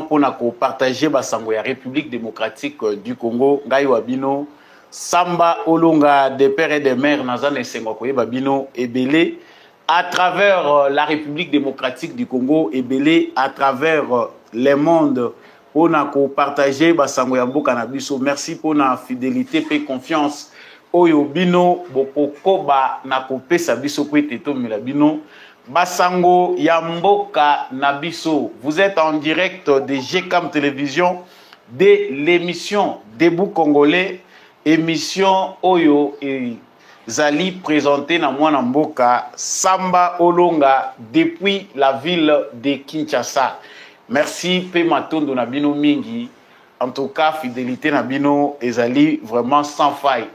télévision pour partager basango ya République démocratique du Congo. Ngai Wabino, Samba Olonga des pères et des mères, Nazan et Sengokoye Babino, Ebele, à travers la République démocratique du Congo, Ebele, à travers le monde, pour partager basango ya mboka na biso. Merci pour la fidélité et confiance. Oyo bino bokoko ba na kopesa biso ko eteto milabino basango ya mboka na biso. Vous êtes en direct de GCAM Télévision de l'émission Debout Congolais, émission Oyo et Zali présenté na mwana mboka Samba Olonga depuis la ville de Kinshasa. Merci pe matondo na bino mingi. En tout cas, fidélité na bino ezali vraiment sans faille.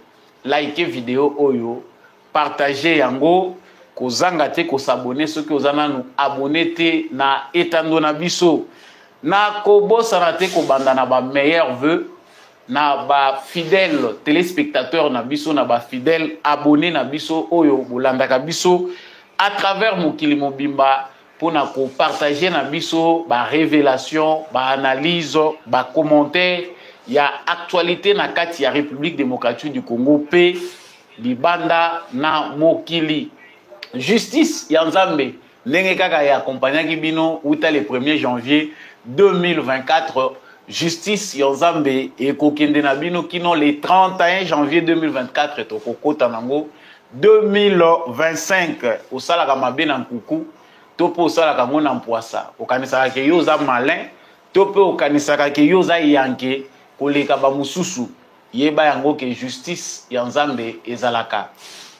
Likez vidéo Oyo, partagez yango, kozanga te ko s'abonner ceux qui ozana nous abonner te na etando na biso. Na kobo sanate ko banda na ba meilleurs vœux, na ba fidèles téléspectateurs na biso, na ba fidèles abonnés na biso Oyo bolandaka biso à travers mokili mobimba pour na ko partager na biso ba révélation, ba analyse, ba commentaire. Il y a actualité na kati ya République démocratique du Congo pe libanda na mokili. Justice ya Nzambe ndenge kaka ya accompagna kibino uta le 1er janvier 2024. Justice ya Nzambe e kokende na bino kino le 31 janvier 2024 to kokota nango 2025 osala ka mabe na nkuku to po osala ka ngona mpwasa okanisaka ke yo za malin to pe okanisaka ke yo za yanke koleka ba mususu yeba yango ke justice ya Nzambe ezalaka.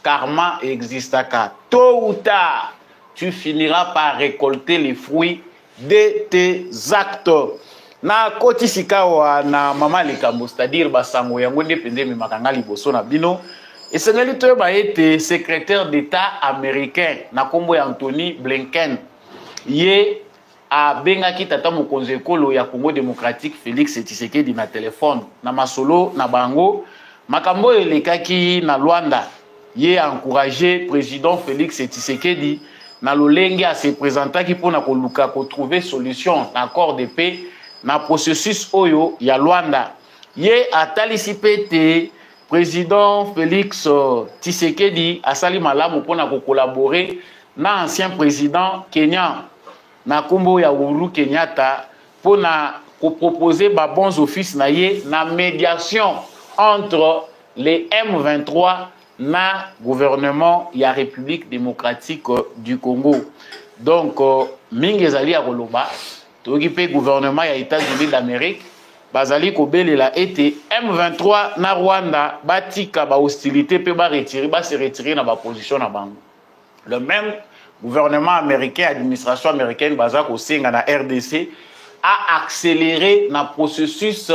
Karma existaka. Tôt ou tard, tu finiras par récolter les fruits de tes actes. Na koti sikawa na mama likambo, c'est-à-dire basango yango ndepende mi makanga liboso na bino. Et sengali to ba été secrétaire d'État américain na kombo ya Anthony Blinken. Ye a bengaki tata mokonzi ekolo ya Congo démocratique Félix Tshisekedi na téléphone na masolo na bango makambo elekaki na Luanda. Ye a encouragé président Félix Tshisekedi na lolenge a se présenter qui pour na koluka ko trouver solution accord de paix na processus oyo ya Luanda. Ye a talicipé président Félix Tshisekedi a sali malamu pour na ko collaborer na ancien président Kenyan na kombo ya Uhuru Kenyatta pour na proposer ba bons offices na ye na médiation entre les M23 na gouvernement ya République démocratique du Congo. Donc mingi ezali ya koloba toki pe gouvernement ya États-Unis d'Amérique bazali ko belela été M23 na Rwanda batika ba hostilité pe ba se retirer na ba position na bango. Le même gouvernement américain, administration américaine, Bazak aussi na RDC, a accéléré le processus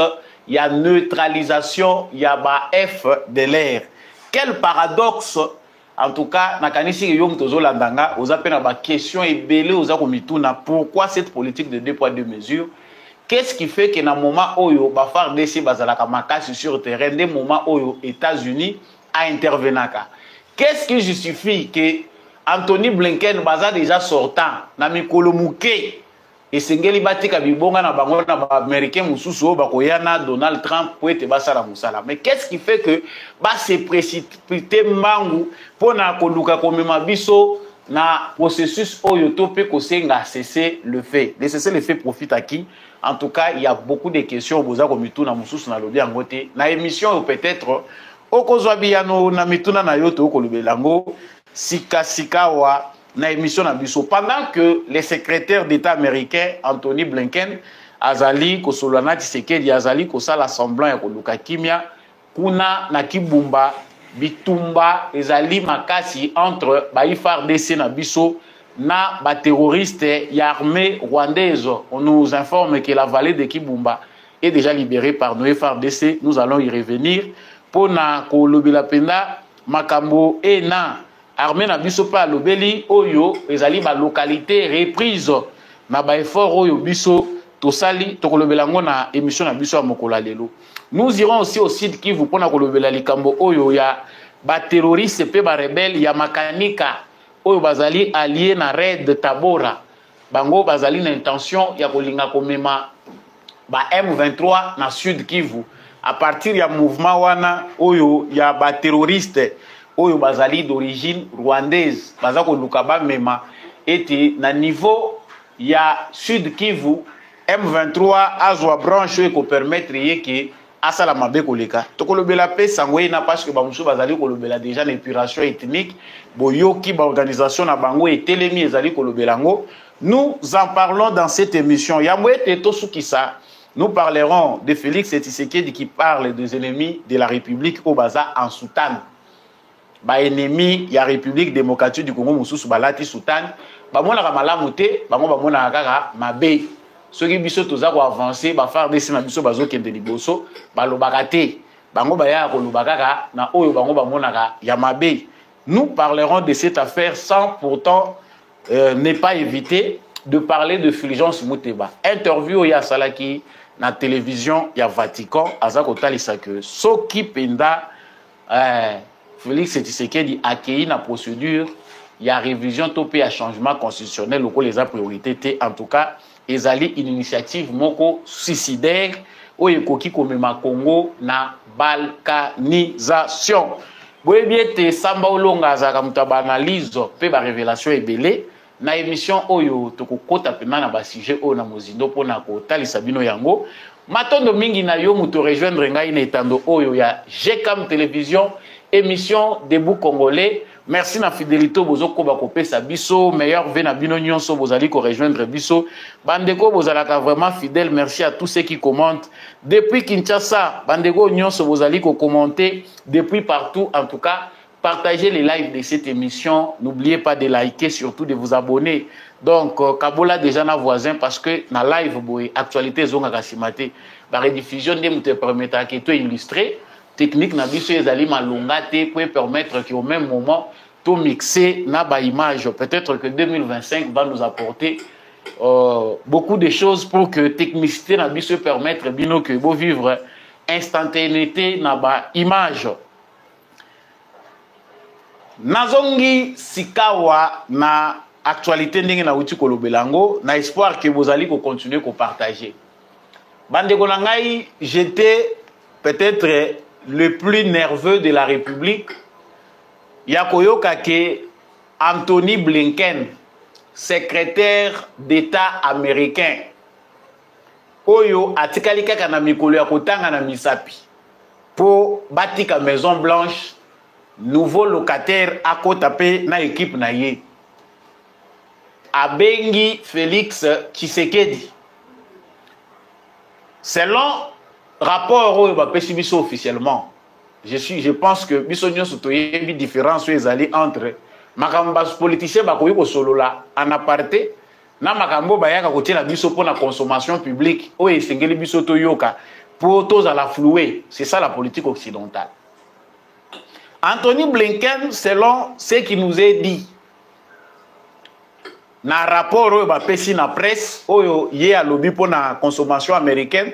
il y a neutralisation, il y a F de l'air. Quel paradoxe, en tout cas, na kanisi yom tozo landanga, aux appels à question et belé aux akomituna, pourquoi cette politique de 2 poids 2 mesures? Qu'est-ce qui fait que dans le moment où il va faire des bazalaka makasi sur le terrain, des moments où les États-Unis a intervenu? Qu'est-ce qui justifie que Anthony Blinken baza déjà sortant na mikolo muke et sengeli batika bibonga na bango na ba américain mususu bakoya na Donald Trump pour être basala musala. Mais qu'est-ce qui fait que ba se précipiter mangu pona koluka komema biso na processus oyo topé ko senga cesser le fait. De cesser le fait profite à qui? En tout cas, il y a beaucoup de questions boza ko mituna mususu na lobi angote. Na émission peut-être okozwa biyano na mituna na yoto ko lubelango Sika na émission na biso. Pendant que les secrétaires d'État américains Anthony Blinken azali ko solana Tshisekedi azali ko sala semblant ya koluka kimia kuna na Kibumba bitumba ezali makasi entre ba FARDC na biso na ba terroristes ya armée rwandaise. On nous informe que la vallée de Kibumba est déjà libérée par nos FARDC. Nous allons y revenir pour na ko lobela penda makambo ena armée na biso pa lobeli oyo ezali ba localité reprise na ba effort oyo biso tosali tokolobela ngo na émission na biso ya mokola lelo. Nous irons aussi au site qui vous pona kolobela likambo oyo ya ba terroriste pe ba rebelle ya makanika oyo bazali allié na raid Tabora. Bango bazali na intention ya kolinga komema ba M23 na Sud Kivu à partir ya mouvement wana oyo ya ba terroriste oyo bazali d'origine rwandaise baza ko lukaba mema ete na niveau ya Sud Kivu M23 azwa branche ko permettre yeke asala mabe koleka tokolobela pe sangwena parce que ba musu bazali kolobela déjà l'épuration ethnique boyoki ba organisation na bango etelemi ezali kolobela ngo. Nous en parlons dans cette émission. Yamwete Tosukisa, nous parlerons de Félix Tshisekedi qui parle des ennemis de la République au Baza en Soudan. Ba ennemi ya République démocratique du Congo mususu balati Soudan. Ba mona kamala muté, ba mona kaka mabe. Soki biso toza ko avancer, ba faire des na biso bazo kende liboso, ba lobaka te. Bango ba ya ko lobaka ka na oyo bango ba mona ka ya mabe. Nous parlerons de cette affaire sans pourtant n'est pas évité de parler de Fulgence Mouteba. Interview ya salaki na télévision ya Vatican azako talisa que soki penda Félix Tshisekedi accueilli na procédure ya révision topé à changement constitutionnel loko les a priorité en tout cas ezali une initiative moko suicidaire oyo ekoki komema Congo na balkanisation. Boyebiete Samba Olonga azaka mutaba analyse pe ba révélation ebele na émission oyo tokokota pena na ba sujet oyo na mozindo pona ko talisa bino yango matondo mingi na yo muto rejoindre ngai na etando oyo ya GCAM télévision émission debout congolais. Merci na fidélité bozo ko ba kopesa biso meilleur ve na bino nyonso bozali ko rejoindre biso bandeko bozalaka vraiment fidèle. Merci à tous ceux qui commentent depuis Kinshasa, bandeko nyonso bozali ko commenter depuis partout. En tout cas, partagez les lives de cette émission. N'oubliez pas de liker, surtout de vous abonner. Donc, Kabola déjà na voisin parce que na live boy actualité zonga kasimate. La rediffusion de te permettra que tu illustré technique na biso ezali malonga te pour permettre qu'au même moment tout mixer na ba image. Peut-être que 2025 va nous apporter beaucoup de choses pour que technicité na biso permettre bino que beau vivre instantanéité na ba image. Nazongi sikawa na actualité ndenge na uti kolobelango na espoir que vous allez continuer à partager. Bande konangai, j'étais peut-être le plus nerveux de la République. Yakoyoka ke Anthony Blinken, secrétaire d'État américain, oyo atikalika kana mikolo ya kotanga na misapi pour batika Maison Blanche nouveau locataire à kotape na équipe na ye abengi Félix Tshisekedi selon rapport oyo ba pesi biso officiellement. Je pense que biso nyonso toyebi différence oyo ezali entre makambo politicien bakoyi ko solola en aparté na makambo bayaka kotiela biso pona consommation publique oyo esengeli biso toyoka pour tous à la flouer. C'est ça la politique occidentale. Anthony Blinken, selon ce qui nous est dit, dans le rapport oyo bapesi na presse oyo ye a lobby pour la consommation américaine,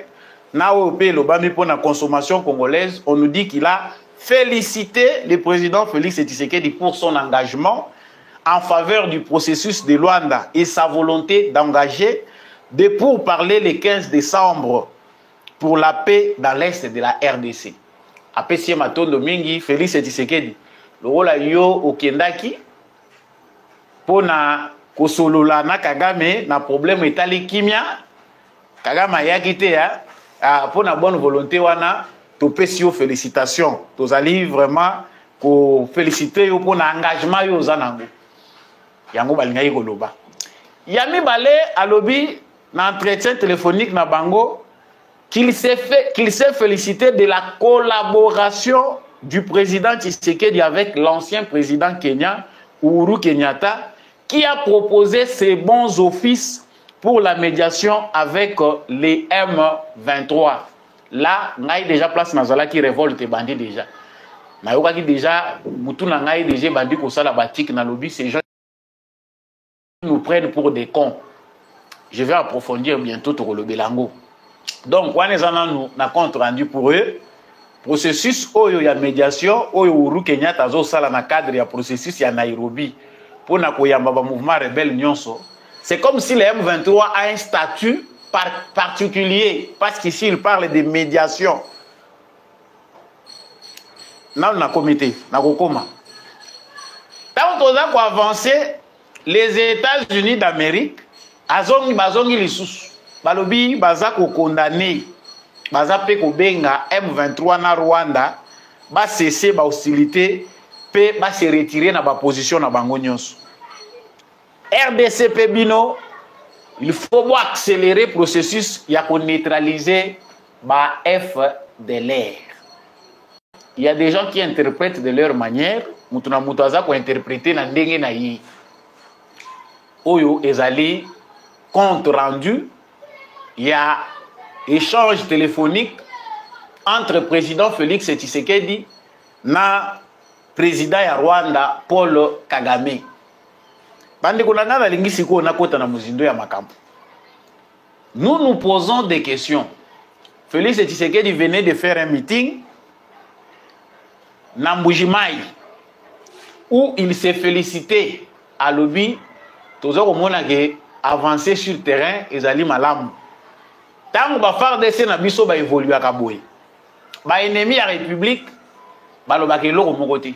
na oyo pe lobami pour la consommation congolaise, on nous dit qu'il a félicité le président Félix Tshisekedi pour son engagement en faveur du processus de Luanda et sa volonté d'engager des pourparlers le 15 décembre pour la paix dans l'est de la RDC. Apesi matondo mingi Félix Tshisekedi lokola yo okendaki pona kosolola na Kagame na problème etali kimia Kagame ayaki te ya pona bonne volonté wana topesi yo félicitations tozali vraiment ko féliciter yo pona engagement yo zanango yango balingai koloba yami balé alobi na entretien téléphonique na bango qu'il s'est félicité de la collaboration du président Tshisekedi avec l'ancien président kenyan, Uhuru Kenyatta, qui a proposé ses bons offices pour la médiation avec les M23. Là, on a déjà place Nazala qui révolte bandit déjà. Mais on a déjà, Moutouna a déjà bandit pour ça la batique dans lobby, ces gens nous prennent pour des cons. Je vais approfondir bientôt sur le Belango. Donc, on est en compte rendu pour eux. Processus oyo ya médiation, oyo Uhuru Kenyatta zo sala na cadre ya processus ya Nairobi pour na koyamba ba mouvement rebelle nyonso. C'est comme si le M23 a un statut particulier, parce qu'ici il parle de médiation. Nous avons un comité, nous avons tant qu'on a avancé, les États-Unis d'Amérique, bazongi lisusu, balobi baza ko condamné, baza pe ko benga M23 na Rwanda, ba cesser ba hostilité, pe ba se retirer na ba position na bango nyonso. RDC pe bino, il faut accélérer le processus pour neutraliser ba F de l'air. Il y a des gens qui interprètent de leur manière, mutuna mutaza ko interpréter na ndenge na yi. Oyo ezali compte rendu, il y a échange téléphonique entre le président Félix Tshisekedi na président ya Rwanda Paul Kagame. Nous nous posons des questions. Félix Tshisekedi venait de faire un meeting na Mbujimai où il s'est félicité à l'objet de avancer sur le terrain et d'aller malam. Tant que faire des scènes, biso va évoluer à Kaboui. Ba ennemi à République, ba lo bakelo au côté.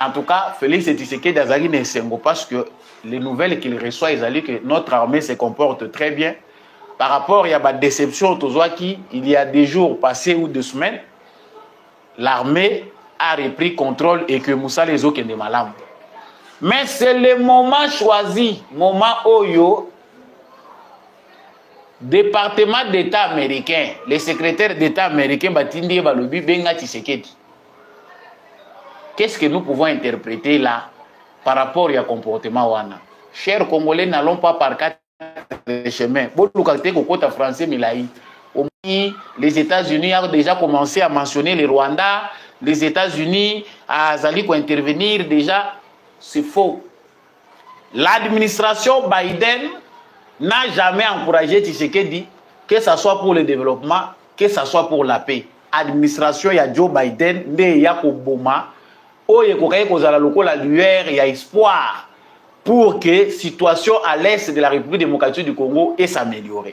En tout cas, Félix Tshisekedi d'Azali ne s'engo parce que les nouvelles qu'il reçoit, ils allaient que notre armée se comporte très bien. Par rapport, il y a une déception il y a des jours passés ou 2 semaines, l'armée a repris contrôle et que Moussa les autres sont malades. Mais c'est le moment choisi, moment Oyo, département d'État américain, les secrétaires d'État américains, Batindi et Balobi, Benga Tshisekedi. Qu'est-ce que nous pouvons interpréter là par rapport au comportement wana? Chers Congolais, n'allons pas par quatre chemins. Français, les États-Unis ont déjà commencé à mentionner les Rwandais, les États-Unis ont intervenir déjà. C'est faux. L'administration Biden n'a jamais encouragé Tshisekedi, que ce soit pour le développement, que ce soit pour la paix. Administration, il y a Joe Biden, il y a Obama. Il y a espoir pour que la situation à l'est de la République démocratique du Congo s'améliore.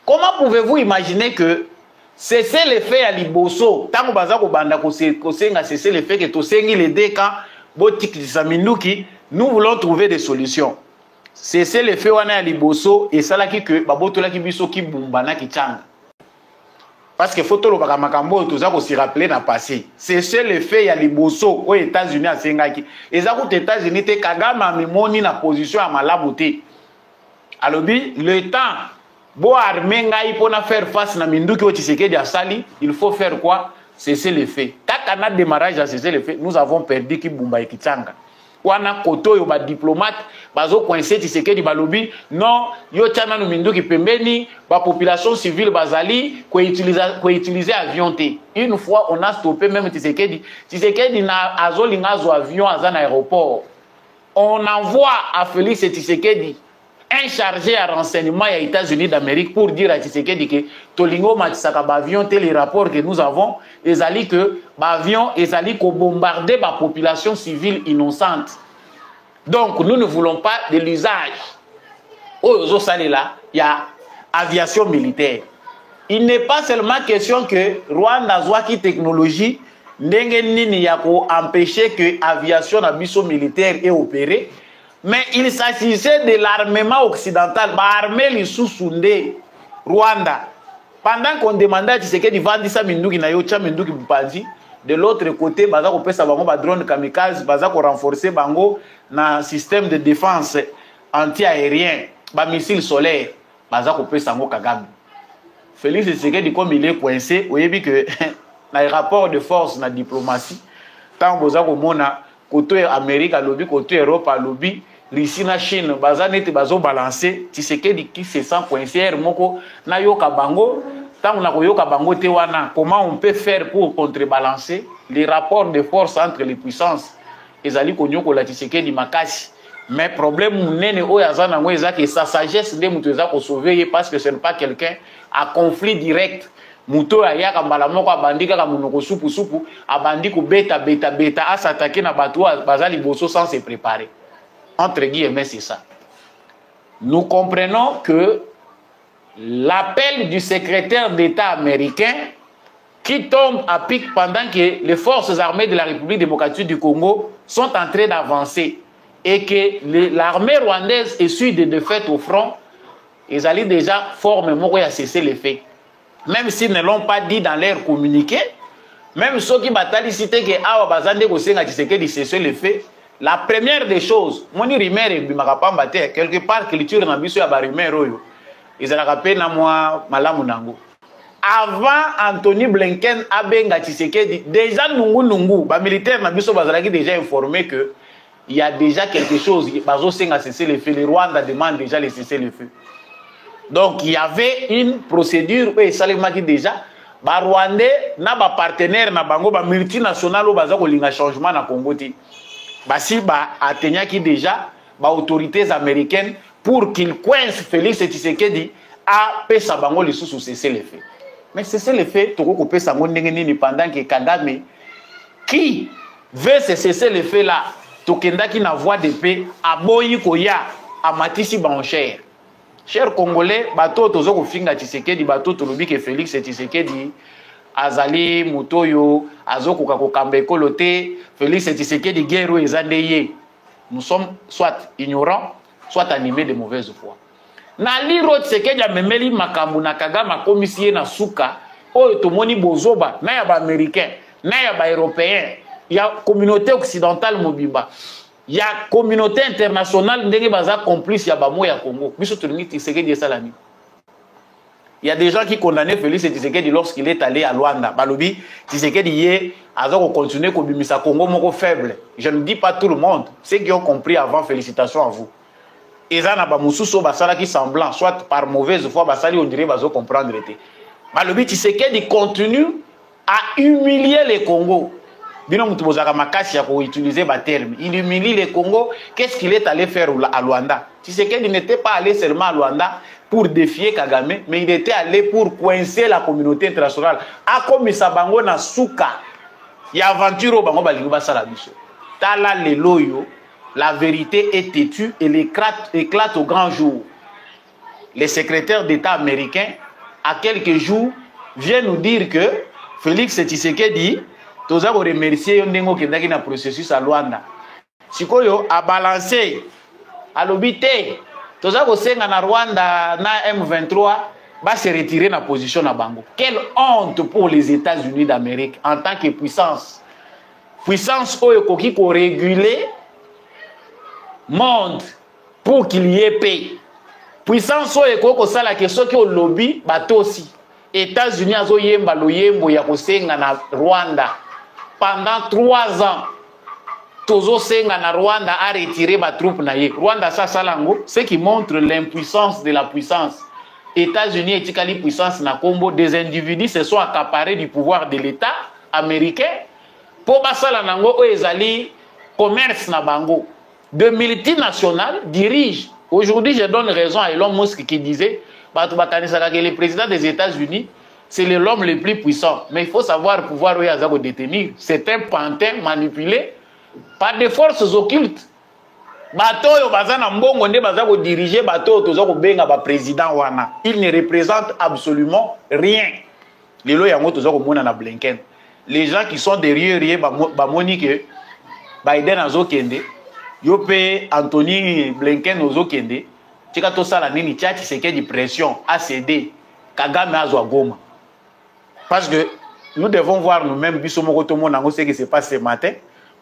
Comment pouvez-vous imaginer que cesser les faits à Liboso, tant que cesser les faits que Tosengi les deux camps, nous voulons trouver des solutions. Cesser les faits à Liboso et ça là qui que babotola qui biso qui bumbana qui changa. Parce que faut tout se rappeler dans le passé. C'est le fait à Liboso aux États-Unis à Sengaki. Et ça aux États-Unis te Kagame a mis na position à malaboté. Alors le temps bo armée ngai pour faire face na minduki au Tshisekedi à Sali, il faut faire quoi? Cesser le fait. Quand on a démarrage à cesser le fait, nous avons perdu qui Bumba et Kichanga. Wana koto yo ba diplomate bazo coincé Tshisekedi balobi non yo tchana no minduki pembeni ba population civile bazali ko utiliser avion te. Une fois on a stoppé même Tshisekedi na azolinga zo avion à un aéroport. On envoie à Félix Tshisekedi un chargé à renseignement aux États-Unis d'Amérique pour dire à Tshisekedi que tolingo matisaka ba avion te les rapports que nous avons ezali que ba avion ezali ko bombarder ba population civile innocente. Donc nous ne voulons pas de l'usage. Au Salela, il y a aviation militaire. Il n'est pas seulement question que Rwanda soit qui technologie ndenge nini ya ko empêcher que aviation na biso militaire est opérée. Mais il s'agissait de l'armement occidental, l'armée Lissusundé, Rwanda. Pendant qu'on demandait à Tshisekedi vendre ça minduki na yocha minduki bupandi, de l'autre côté, baza ko pesa bango ba drone kamikaze, baza ko renforcer bango na système de défense anti-aérien, ba missile solaire, baza ko pesa bango Kagame. Félix Tshisekedi comme il est coincé, vous voyez que na rapport de force na diplomatie, tant boza ko mona côté Amérique à lobby, côté Europe à lobby, Russie na Chine, baza nete bazo balancer, Tshisekedi qui se sent coincé moko na yoka bango, tant on a yoka bango te wana, comment on peut faire pour contrebalancer les rapports de force entre les puissances? Ezali konyoko la Tshisekedi makasi. Mais problème nene oyazana ngoza que sa sagesse de mutu eza ko sauver parce que ce n'est pas quelqu'un à conflit direct. Muto ayaka mbala moko abandika ka munoko supu supu abandi ko beta a s'attaquer na bato bazali boso sans se préparer. Entre guillemets c'est ça. Nous comprenons que l'appel du secrétaire d'État américain qui tombe à pic pendant que les forces armées de la République démocratique du Congo sont en train d'avancer et que l'armée rwandaise essuie des défaites au front, ils allaient déjà formellement à cesser les faits. Même s'ils ne l'ont pas dit dans leur communiqué, même ceux qui bataillent cité que Awa Bazande Kosenga Tshisekedi cesser les faits, la première des choses, moni rumeur et bimakapamba te quelque part culture na biso ya ba rumeur oyo, ils allaient rappeler na moi malamu nango. Avant Anthony Blinken abenga Tshisekedi, déjà nungu ba militaire na biso bazalaki déjà informé que il y a déjà quelque chose, bazo senga cesser les faits, le Rwanda demande déjà les cesser les feux. Donc il y avait une procédure et salimaki déjà ba Rwandais na ba partenaire na bango ba multinational o baza ko linga changement na Congo ti. Basi ba atenyaki déjà ba autorités américaines pour qu'ils coincent Félix Tshisekedi a pesa bango les sous cesser les faits. Mais cesser les faits toko ko pesa ngo ndenge nini pendant que Kagame qui veut cesser les faits là tokendaki na voie de paix aboyi koya amatisi ba enchère. Chers Congolais, bateau tozo ko finga Tshisekedi bateau tolobi ke Félix Tshisekedi azali mutoyo azoko kako kambeko lote Félix Tshisekedi guerre ezandeye. Nous sommes soit ignorants, soit animés de mauvaise foi. Na liro Tshisekedi amemeli makambu na Kagame komisie na suka oyo tomoni bozoba na ya ba américain, na ya ba européen, ya communauté occidentale mobimba. Il y a une communauté internationale qui est complice, il y a des Congo. Il y a des gens qui condamnaient Félix Tshisekedi lorsqu'il est allé à Luanda. Balobi, Tshisekedi a continué à Congo faible. Je ne dis pas tout le monde. Ceux qui ont compris avant, félicitations à vous. Et ça n'a pas moussou basala qui semblant, soit par mauvaise foi, basali on dirait bazo comprendre. Balobi, Tshisekedi continue à humilier les Congo. Bino mutubozaka makasi ya ko utiliser ba terme. Il humilie le Congo. Qu'est-ce qu'il est allé faire à Luanda? Tshisekedi n'était pas allé seulement à Luanda pour défier Kagame, mais il était allé pour coincer la communauté internationale. Akomisa bango na suka. Ya aventure bango balingo basala biso. Tala le loyo, la vérité est têtue et éclate au grand jour. Le secrétaire d'État américain, à quelques jours, vient nous dire que Félix Tshisekedi toza ko remercier yo ndengo kendaki na processus à Luanda. Sikoyo a balancer à l'obité toza ko senga na Rwanda na M23 va se retirer na position na bango. Quelle honte pour les États-Unis d'Amérique en tant que puissance. Puissance oyo koki ko réguler monde pour qu'il y ait paix. Puissance oyo ko sala ke soki o lobby batosi. États-Unis azo yemba loyembo ya ko senga na Rwanda. Pendant 3 ans, Tozo Senga na Rwanda a retiré ma troupe naïe. Rwanda sa salango, ce qui montre l'impuissance de la puissance. États-Unis et Tikali puissance na Congo, des individus se sont accaparés du pouvoir de l'État américain. Pour basala nango ezali commerce na bango. De multinationales dirigent. Aujourd'hui, je donne raison à Elon Musk qui disait que le président des États-Unis c'est l'homme le plus puissant. Mais il faut savoir pouvoir le détenir. C'est un pantin manipulé par des forces occultes. Bateau bazana mbongo nde bazako diriger bateau tozako benga ba président wana. Il ne représente absolument rien. Lelo yango tozako mona na Blinken. Les gens qui sont derrière ba monique Biden azokende, yope Anthony Blinken azokende, tika to sala nini tchati Tshisekedi pression ACD Kagame azwa Goma. Parce que nous devons voir nous-mêmes ce qui se passe ce matin.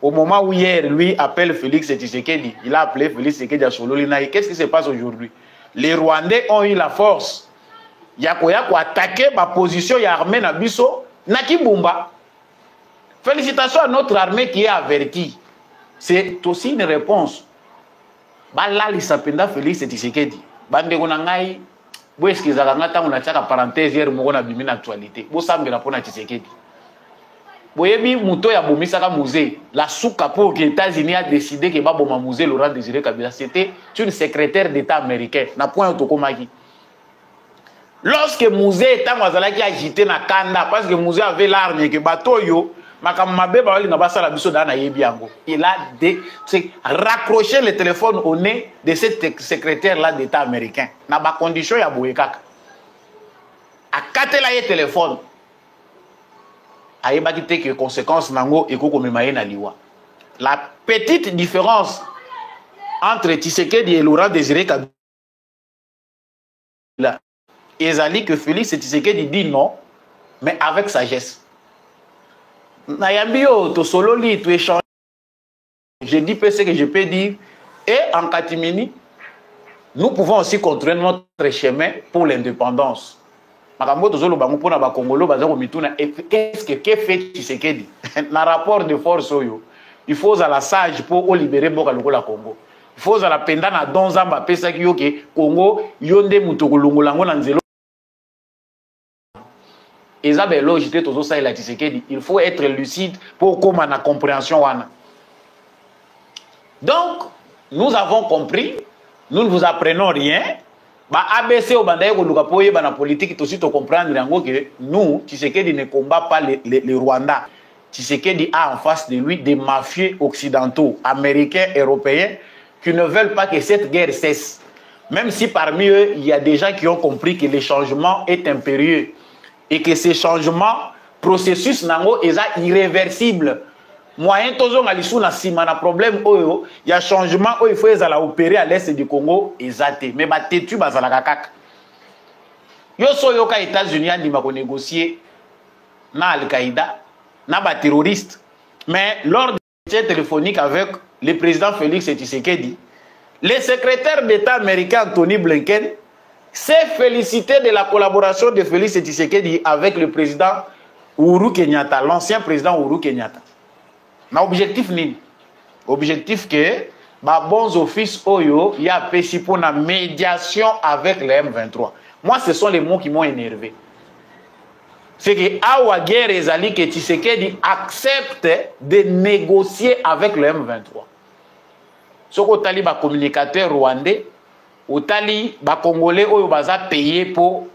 Au moment où hier, lui appelle Félix Tshisekedi, il a appelé Félix Tshisekedi à Sololina. Qu'est-ce qui se passe aujourd'hui? Les Rwandais ont eu la force. Yakoya ko attaquer ma position ya armée na biso na Kibumba. Félicitations à notre armée qui est avertie. C'est aussi une réponse. Bala li sapenda Félix Tshisekedi. Bande konangai bo eskizaka ngata on a tchaka parenthèse hier moko na bimi na actualité. Bo sambela pona Tshisekedi. Boyebi muto ya bomisaka musée la souka pour que les États-Unis a décidé que ba boma musée Laurent Désiré Kabila c'était une secrétaire d'État américain na point otokomaki. Lorsque musée est azalaki agité na kanda parce que musée avait l'arme que bateau yo makammabe ba wali na basala biso dana yebi yango. Il a raccroché le téléphone au nez de cette secrétaire là d'État américain na ba condition ya boyekaka. katela ye téléphone ayebaki te que conséquence nango ekokomema ye na liwa. La petite différence entre Tshisekedi et Laurent Désiré Kabila ezali que Félix Tshisekedi dit non mais avec sagesse. Nayambi yo to sololi to échange. Je dis peu ce que je peux dire et en catimini nous pouvons aussi construire notre chemin pour l'indépendance. Qu'est-ce que fait Tshisekedi? Dans rapport de force, il faut à la sage pour libérer le Congo. Il faut à la pendant à Donzamba pesa ki yoke Congo yonde mutokolongo lango na nzelo. Isabelle logité tozo ça la Tshisekedi. Il faut être lucide pour comment la compréhension wana. Donc nous avons compris, nous ne vous apprenons rien. Ba ABC au bandaye ko luka poye bana politique aussi to comprendre yango que nous Tshisekedi ne combat pas les Rwandais. Tshisekedi a en face de lui des mafieux occidentaux, américains, européens qui ne veulent pas que cette guerre cesse. Même si parmi eux, il y a des gens qui ont compris que le changement est impérieux et que ce changement, processus nango est irréversible. Moyen tozo ngalisu na sima na problème oyo, il y a changement où il faut les opérer à l'est du Congo exacté. Mais ba tetu bazala kakak. Yo so yoka États-Unis andima ko négocier na Al-Qaïda, na ba terroriste. Mais lors de téléphonique avec le président Félix Tshisekedi, le secrétaire d'État américain Anthony Blinken s'est félicité de la collaboration de Félix Tshisekedi avec le président Uhuru Kenyatta, l'ancien président Uhuru Kenyatta. Na objectif nini? Objectif que ba bons offices oyo ya pesi pour la médiation avec le M23. Moi ce sont les mots qui m'ont énervé. C'est que awa guerre ezali que Tshisekedi accepte de négocier avec le M23. Ce que otali ba communicateur rwandais, otali ba congolais oyo baza payé pour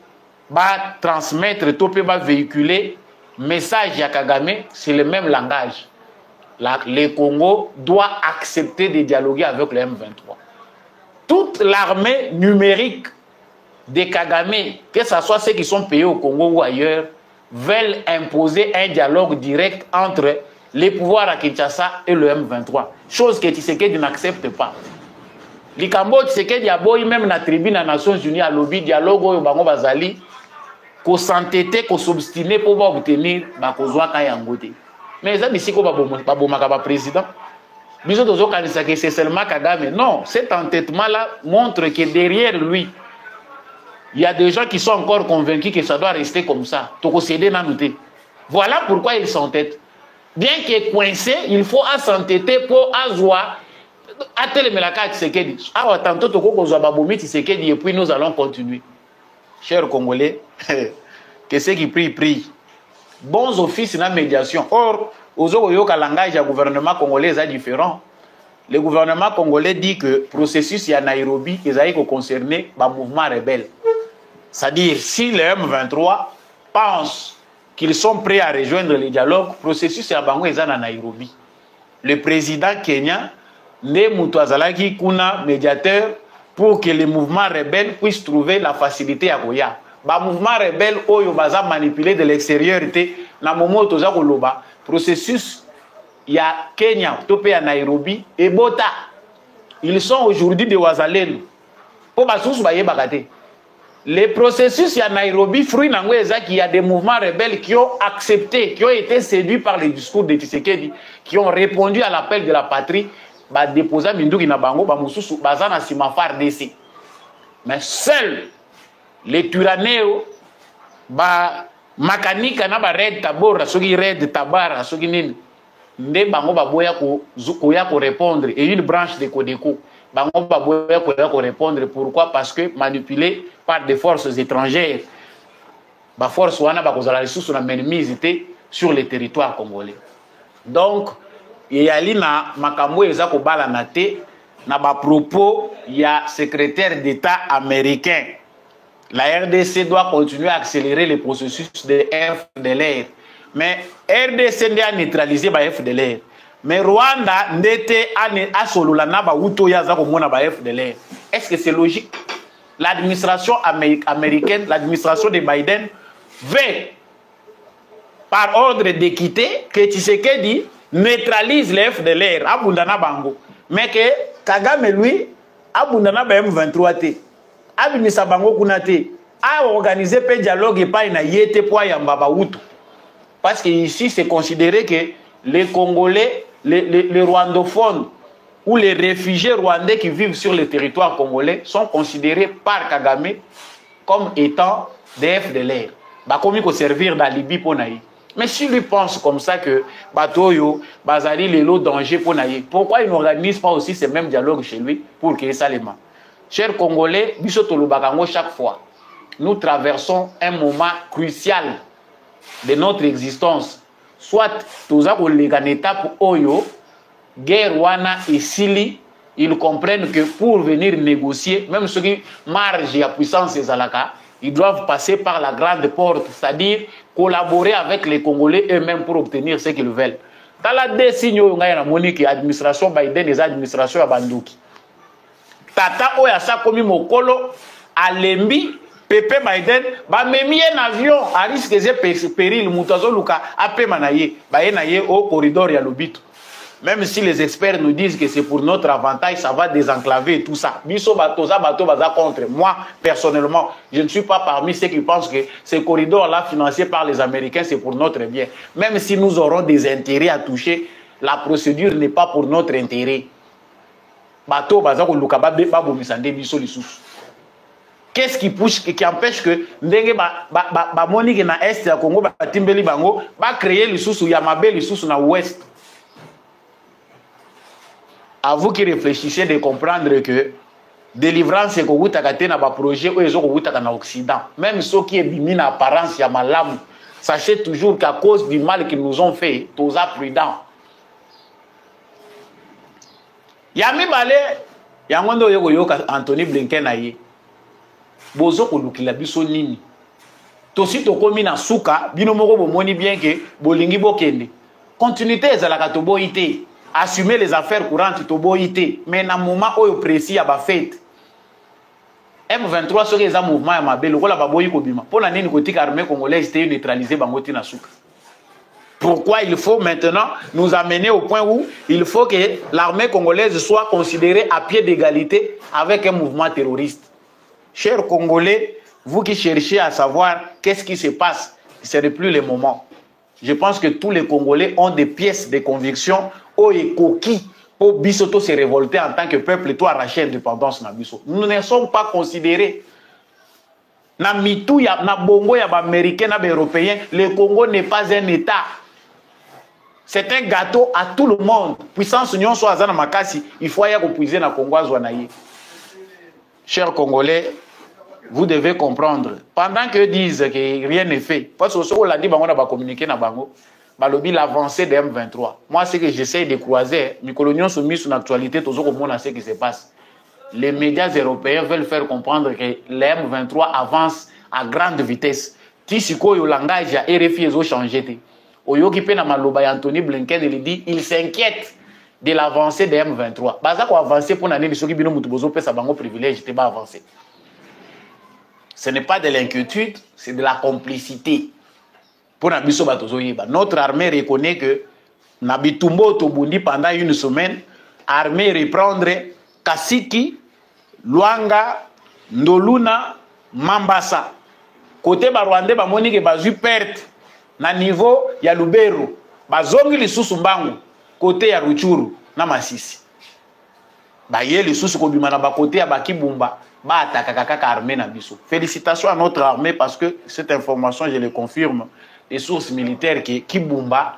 ba transmettre to pe ba véhiculer message ya Kagame, c'est le même langage. Le Congo doit accepter de dialoguer avec le M23. Toute l'armée numérique de Kagame, que ce soit ceux qui sont payés au Congo ou ailleurs, veulent imposer un dialogue direct entre les pouvoirs à Kinshasa et le M23. Chose que Tshisekedi n'accepte pas. Likambo Tshisekedi a boy même la tribune des Nations Unies à lobby dialogue au Bango Bazali, qu'on s'entêtait, qu'on s'obstinait pour obtenir Bakozwa Kayangote. Mais ça d'ici qu'on va président. C'est seulement Kagame. Non, cet entêtement-là montre que derrière lui, il y a des gens qui sont encore convaincus que ça doit rester comme ça. Voilà pourquoi il s'entête. Bien qu'il coincé, il faut s'entêter pour avoir et puis nous allons continuer. Chers Congolais, que ceux qui prient, prient. Bons offices dans la médiation. Or, aux langage du gouvernement congolais est différent. Le gouvernement congolais dit que le processus à Nairobi est concerné par le mouvement rebelle. C'est-à-dire, si le M23 pense qu'ils sont prêts à rejoindre le dialogue, le processus à Bango est à Nairobi. Le président kenyan n'est Moutouazalaki Kuna médiateur pour que le mouvement rebelle puisse trouver la facilité à Goya. Le mouvement rebelle oyo baza manipulé de l'extérieur na momo toza koloba processus ya Kenya topé à Nairobi et Bota. Ils sont aujourd'hui des Wazalendo. Po basusu baye bakate. Les processus à Nairobi, fruit qu'il y a des mouvements rebelles qui ont accepté, qui ont été séduits par les discours de Tshisekedi, qui ont répondu à l'appel de la patrie, bah déposer Minduki na bango, bah mususu, bazana simafar d'ici. Mais seuls les tyrannéos, bah makanika na ba red tabora, soki red tabara, soki nini, nde bango ba boya ko répondre et une branche de Codeco. Bango ba boya ko répondre. Pourquoi? Parce que manipulé par des forces étrangères, ba force wana ba kozala lisusu na menemizité sur le territoire congolais. Donc yali na makambo eza ko bala na te na ba propos ya secrétaire d'État américain. La RDC doit continuer à accélérer le processus de FDLR. Mais RDC a neutralisé ba FDLR. Mais Rwanda n'était à solula na ba uto ya za ko mona ba FDLR. Est-ce que c'est logique? L'administration américaine, l'administration de Biden veut, par ordre d'équité, que Tshisekedi neutralise les FDLR, Abundana Bango. Mais que Kagame, lui, Abundana M23 T. Abimisa Bango Kunate. A organisé un dialogue et pas une yété pour Yambaba Outou. Parce que ici, c'est considéré que les Congolais, les rwandophones ou les réfugiés rwandais qui vivent sur le territoire congolais sont considérés par Kagame comme étant des FDLR. Bah, comme il faut servir d'alibi pour Naï. Mais s'il lui pense comme ça que Batoyo, Bazali, les lots danger pour Naïe, pourquoi il n'organise pas aussi ces mêmes dialogues chez lui pour qu'il y ait ça les mains? Chers Congolais, chaque fois, nous traversons un moment crucial de notre existence. Soit tous les étape Oyo, guerre Wana et Sili, ils comprennent que pour venir négocier, même ceux qui margent à puissance des Alaka, ils doivent passer par la grande porte, c'est-à-dire collaborer avec les Congolais eux-mêmes pour obtenir ce qu'ils veulent. Dans la décision, il y a l'administration Biden et l'administration Bandouki. Tata Oyasa komi mokolo alembi Pepe Biden ba memi un avion à risque de péril mutazo luka ape manaye ba yenaye au corridor ya lobito. Même si les experts nous disent que c'est pour notre avantage, ça va désenclaver tout ça. Biso batoza bato baza contre. Moi, personnellement, je ne suis pas parmi ceux qui pensent que ces corridors-là financés par les Américains, c'est pour notre bien. Même si nous aurons des intérêts à toucher, la procédure n'est pas pour notre intérêt. Bato baza ko luka ba bomisande biso lisusu. Qu'est-ce qui pousse, qui empêche que ndenge ba monique na est ya Congo ba timbeli bango ba créer lisusu ya mabe lisusu na ouest. À vous qui réfléchissez de comprendre que délivrance c'est que na ba projet ou ezo ko na Occident. Même ceux qui est bimi na apparence ya malamu, sachez toujours qu'à cause du mal qu'ils nous ont fait, tous à prudents. Yami balé yangondo yoko yoka Anthony Blinken aye. Bozo ko lukila biso nini. Tosi to komi na suka bino moko bomoni bien que bolingi bokende. Continuité ezalaka to boité. Assumer les affaires courantes to boité. Mais na moment oyo précis ya ba fête. M23 soki eza mouvement ya mabelo kola baboyi ko bima. Pona nini kotika armée congolaise te neutraliser bangoti na suka. Pourquoi il faut maintenant nous amener au point où il faut que l'armée congolaise soit considérée à pied d'égalité avec un mouvement terroriste. Chers Congolais, vous qui cherchez à savoir qu'est-ce qui se passe, ce n'est plus le moment. Je pense que tous les Congolais ont des pièces de conviction au coquilles pour Bisoto se révolter en tant que peuple et tout arracher l'indépendance na Biso. Nous ne sommes pas considérés. Na mitou ya na bongo ya ba américain na ba européen, le Congo n'est pas un État. C'est un gâteau à tout le monde. Puissance union soit azana makasi, il faut y aller puiser na Congo azwanaye. Chers Congolais, vous devez comprendre. Pendant que disent que rien n'est fait, parce que ce qu'on a dit, on va communiquer na bango, balobi l'avancée de M23. Moi, c'est que j'essaie de croiser. Mes coloniaux sont mis sur l'actualité, tout le monde sait ce qui se passe. Les médias européens veulent faire comprendre que les M23 avancent à grande vitesse. Tisiko yo langage ya RFI ils ont changé. Oyoki pe na maloba ya Anthony Blinken il dit il s'inquiète de l'avancée des M23. Baza ko avancer pour nani bisoki bino mutu bozo pesa bango privilège te ba avancer. Ce n'est pas de l'inquiétude, c'est de la complicité. Pour na biso batozo yeba. Notre armée reconnaît que na bitumbo tobundi pendant une semaine, armée reprendre Kasiki, Luanga, Ndoluna, Mambasa. Côté Barwande bamoni ke bazui perte na niveau ya Lubero, bazongi lisusu mbangu côté ya Ruchuru na Masisi. Ba ye lisusu ko bimana ba côté ya Bakibumba, ba attaquer kaka armée na biso. Félicitations à notre armée parce que cette information je le confirme, les sources militaires que Kibumba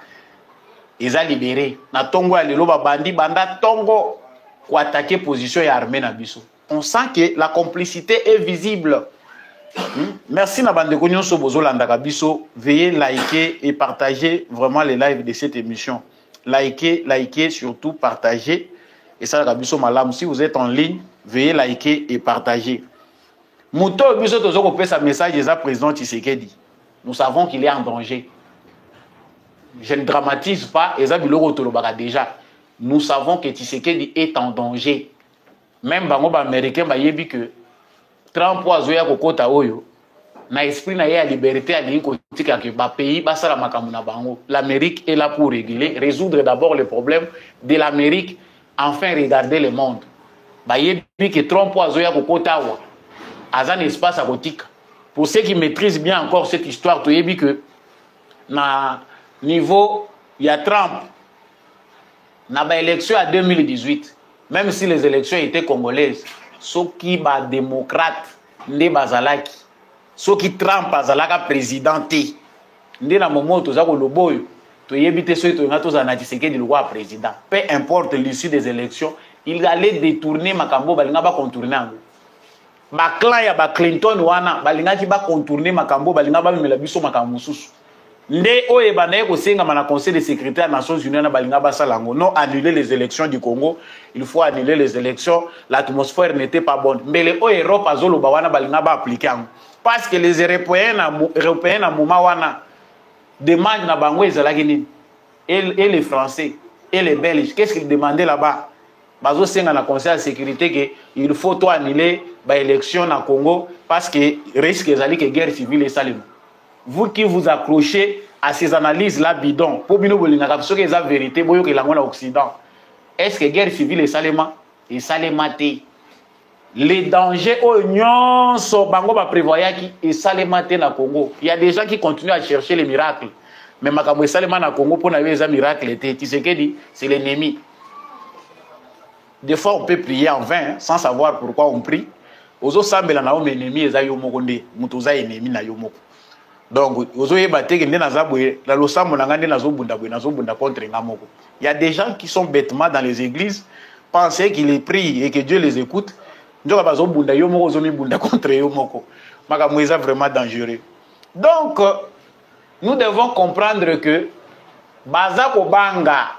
ils a libéré. Na tongo ya lelo ba bandi banda tongo ko attaquer position ya armée na biso. On sent que la complicité est visible. Merci na bande konyo so bozolanda biso, veuillez liker et partager vraiment les lives de cette émission. Likez, surtout partager et ça la biso malam. Si vous êtes en ligne, veuillez liker et partager. Muto biso tozo ko pesa message des président Tshisekedi. Nous savons qu'il est en danger. Je ne dramatise pas, eza biloko tolobaka déjà. Nous savons que Tshisekedi est en danger. Même bango ba américain ba yebi que Trump azoya kokota oyo na esprit na ya liberté à l'incotique que ba pays ba sala makambo na bango. L'Amérique est là pour réguler, résoudre d'abord les problèmes de l'Amérique, enfin regarder le monde. Ba yebi que Trump azoya kokota wa azan espace à kotika. Pour ceux qui maîtrisent bien encore cette histoire, tu yebi que na niveau il y a Trump na ba élection à 2018, même si les élections étaient congolaises, ceux qui ba démocrate ndé bazalaki, ceux qui Trump azalaka président té ndé na moment toza ko loboyo to yebite ceux to ngato za na Tshisekedi le roi président, peu importe l'issue des élections, il allait détourner makambo balinga ba contourner ngo ba clan ya ba Clinton wana balinga ki ba contourner makambo balinga ba mela biso makambo mususu ndé oye banaye ko senga na conseil de sécurité des Nations Unies na balinga ba salango non annuler les élections du Congo, il faut annuler les élections, l'atmosphère n'était pas bonne mais oye Europe azolo ba wana balinga ba appliquer ngo parce que les Européens na moment wana demandent na bango ezalaki nini et les Français et les Belges qu'est-ce qu'ils demandaient là-bas bazo senga na conseil de sécurité que il faut tout annuler ba élection na Congo parce que risque ezali que guerre civile et salino. Vous qui vous accrochez à ces analyses là bidon pour bino bolinga ka soki eza vérité boyo ke lango na Occident, est-ce que guerre civile et salema té les dangers oignons so bango ba prévoyaki et salema té na Congo. Il y a des gens qui continuent à chercher les miracles mais makambo salema na Congo pour na eza miracle té Tshisekedi c'est l'ennemi. Des fois on peut prier en vain sans savoir pourquoi on prie. Ozo sambela na homme ennemi eza yo moko nde mutu za ennemi na yo moko. Donc ozo yeba te ke na zabwe la losambo na ngande nazo bunda contre ngamoko. Il y a des gens qui sont bêtement dans les églises penser qu'ils les prient et que Dieu les écoute. Njoka bazo bunda yo moko zo mi bunda contre yo moko. Makambo eza vraiment dangereux. Donc nous devons comprendre que baza ko banga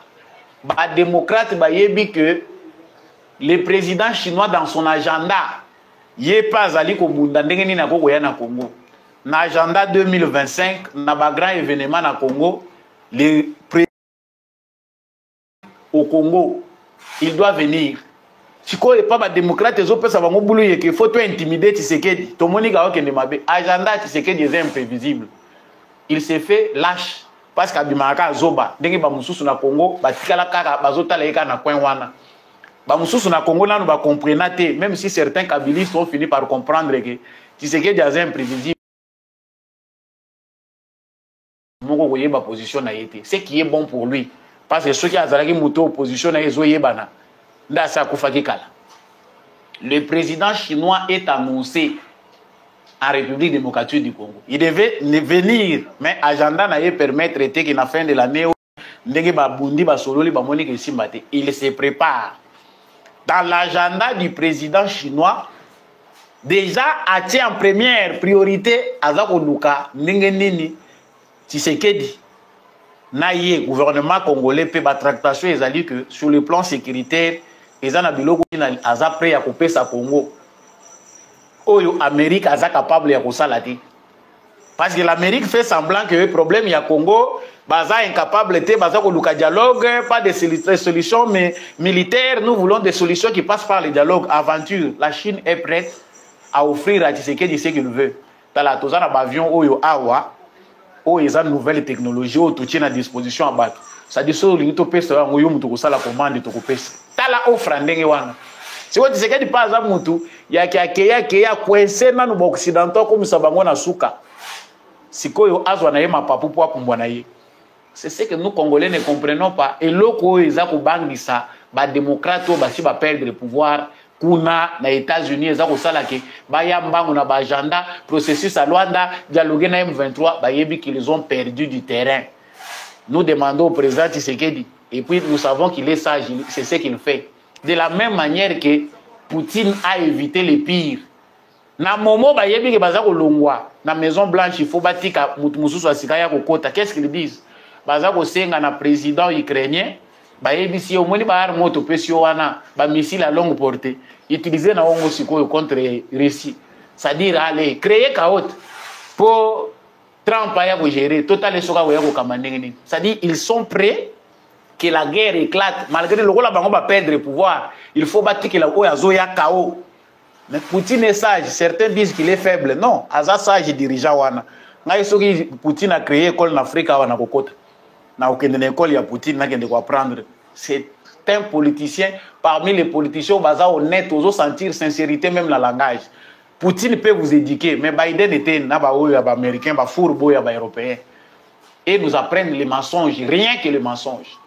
ba démocrate ba yebi que le président chinois dans son agenda yé pas ali ko bunda ndenge ni na ko ya na Congo. Na agenda 2025 na ba grand événement na Congo, le président au Congo, il doit venir. Si ko est pas ba démocrate zo pesa bango bulu yeke faut to intimider Tshisekedi. To monika okende mabe. Agenda Tshisekedi est imprévisible. Il s'est fait lâche parce qu'abimaka zoba ndenge ba mususu na Congo batikala kaka bazotala eka na coin wana. Ba mususu na Congo nanu ba comprendre te, même si certains kabylistes ont fini par comprendre que Tshisekedi est imprévisible. Moko koyeba position na yete, ce qui est bon pour lui parce que ceux qui azalaki muto opposition na ezo yebana nda sa kufaki kala. Le président chinois est annoncé en République démocratique du Congo. Il devait venir mais agenda na ye permettre te que na fin de l'année ndenge ba bundi ba sololi ba moni ke simbate. Il se prépare. Dans l'agenda du président chinois, déjà atteint en première priorité Azako Luka, Ningenini, Tshisekedi, Naye, gouvernement congolais, peut la tractation et que sur le plan sécuritaire, ils ont biloko aza prêt à couper sa Congo. Oyo Amérique aza capable de faire. Parce que l'Amérique fait semblant que le problème il y a Congo. Baza incapable de baza ko luka dialogue, pas de solutions mais militaires. Nous voulons des solutions qui passent par le dialogue. Aventure, la Chine est prête à offrir à Tshisekedi ce qu'il veut. Dans la tozana avion oyo awa, oyo ils ont nouvelle technologie oyo to tient à disposition à battre. Ça dit so lingi to pesa ngoyo mutu ko sala commande to ko pesa. Tala offre ndenge wana. Si vous Tshisekedi pas za mutu ya ya coincé na no occidentaux comme ça bango na suka. Sikoyo azwa na ye mapapu po apumbwa na ye. C'est ce que nous Congolais ne comprenons pas. Et loko ezako bangisa ba démocrate ba si ba perdre le pouvoir kuna na États-Unis ezako sala ke ba yambango na ba agenda processus à Luanda dialoguer na M23 ba yebi qu'ils ont perdu du terrain. Nous demandons au président Tshisekedi et puis nous savons qu'il est sage, c'est ce qu'il fait. De la même manière que Poutine a évité le pire. Na momo ba yebi ke bazako longwa na Maison Blanche il faut batika mususu asikaya kokota. Qu'est-ce qu'ils disent? Bazako senga na président ukrainien ba yebisi au moni ba arme auto pesio wana ba missile à longue portée utilisé na ongo sikoyo contre Russie. C'est-à-dire aller créer chaos pour Trump aya ko gérer total soka ko yako kamandenge. C'est-à-dire ils sont prêts que la guerre éclate malgré le rôle bango ba perdre le pouvoir. Il faut battre que la oya zoya chaos. Mais Poutine est sage. Certains disent qu'il est faible. Non, Aza sage dirigeant wana. Poutine a créé l'école en Afrique wana kokota. Na okende école ya Poutine na kende ko apprendre. C'est un politicien parmi les politiciens baza honnête, aux sentir sincérité même la langage. Poutine peut vous éduquer, mais Biden était na ba oyo ba américain ba fourbo ya ba européen. Et nous apprennent les mensonges, rien que les mensonges.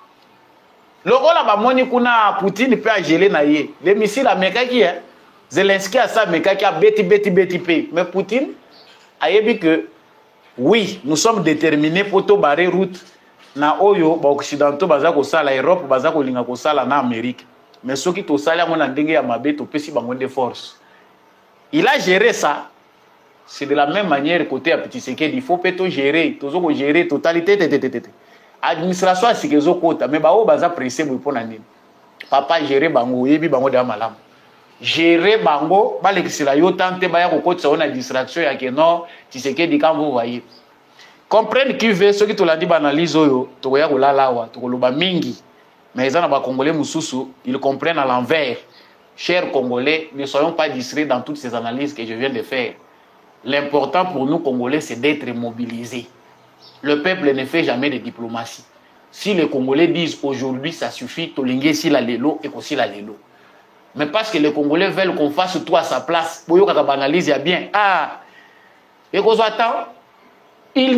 Le rôle à Bamoni kuna Poutine peut geler na ye. Les missiles américains qui est Zelensky a ça américain qui a beti. Mais Poutine a dit que oui, nous sommes déterminés pour te barrer route na oyo ba occidentaux baza ko sala Europe baza ko linga ko sala na Amérique. Mais ceux qui to sala ngona ndenge ya mabe to pesi bango de force. Il a géré ça. C'est de la même manière côté à Petit Sekedi, il faut peut-être gérer, toujours gérer totalité administration à Sikezo Kota, mais bao baza pressé pour nani. Papa gérer bango, yebi bango de malam. Gérer bango, ba l'exila yo tante ba ya ko kota on a distraction ya que non, Tshisekedi quand vous voyez. Comprendre qui veut ceux qui te l'a dit banalise oyo, to ya ko lalawa, to ko loba mingi. Mais ils en ba congolais mususu, ils comprennent à l'envers. Chers Congolais, ne soyons pas distraits dans toutes ces analyses que je viens de faire. L'important pour nous, Congolais, c'est d'être mobilisés. Le peuple ne fait jamais de diplomatie. Si les Congolais disent aujourd'hui, ça suffit, Tolingue si la lelo et aussi la lelo. Mais parce que les Congolais veulent qu'on fasse tout à sa place, pour que analyse bien. Ah, et qu'on attend, il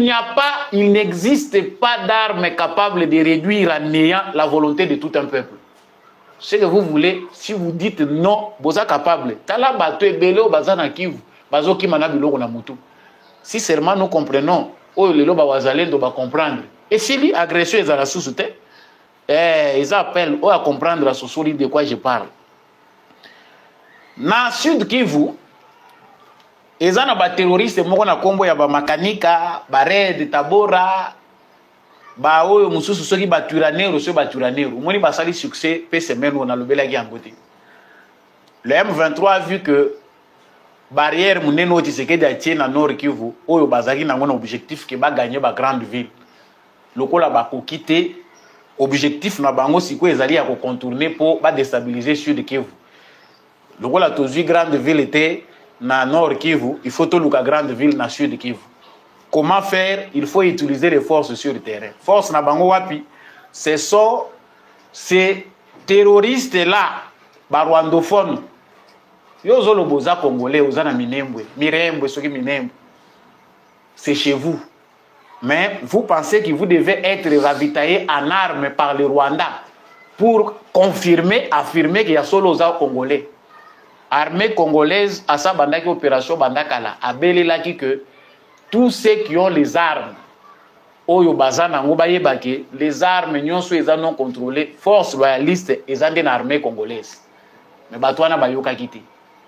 n'existe pas d'arme capable de réduire à néant la volonté de tout un peuple. Ce que vous voulez, si vous dites non, vous êtes capable. Si seulement nous comprenons, oh, les loba wazalé doit comprendre. Et si l'agression est à la sous-souté, ils appellent à comprendre à ce solide de quoi je parle. Dans le sud Kivu, ils ont des terroristes, ils ont des makanika, des tabora, ba oyo mususu soki baturanero so baturanero moni basali succès pe semaine on a le belagi en côté. Le M23 a vu que barrière muneno Tshisekedi a tient na Nord Kivu oyo bazaki na ngona objectif que ba gagner ba grande ville lokola ba ko quitter objectif na bango siko ezali ya ko contourner pour ba déstabiliser Sud Kivu lokola tozui grande ville était na Nord Kivu il faut to luka grande ville na Sud Kivu. Comment faire? Il faut utiliser les forces sur le terrain. Force na bango wapi. Ce sont ces terroristes-là, barwandophones. Yo zolo boza congolais, ozana minembwe, mirembwe, soki minembwe. C'est chez vous. Mais vous pensez que vous devez être ravitaillé en armes par le Rwanda pour confirmer, affirmer qu'il y a solo aux congolais. Armée congolaise, à sa bandaki opération bandakala, a belelaki que tous ceux qui ont les armes, les armes non contrôlées, force loyaliste, ils ont une armée congolaise. Mais batouana bayoka kiti.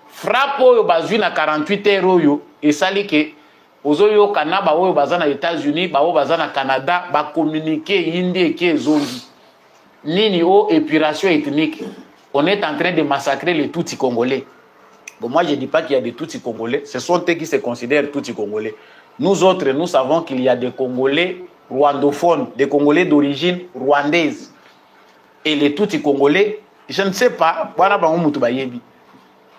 Frappe oyo bazui na 48 heures et sali que ozoyo kanaba oyo bazana États-Unis, bao bazana Canada, ba communiquer indi et qui zongi. Nini o épuration ethnique. On est en train de massacrer les Tutsis congolais. Bon, moi je dis pas qu'il y a des Tutsis congolais, ce sont eux qui se considèrent Tutsis congolais. Nous autres, nous savons qu'il y a des Congolais rwandophones, des Congolais d'origine rwandaise. Et les Tutsis congolais, je ne sais pas,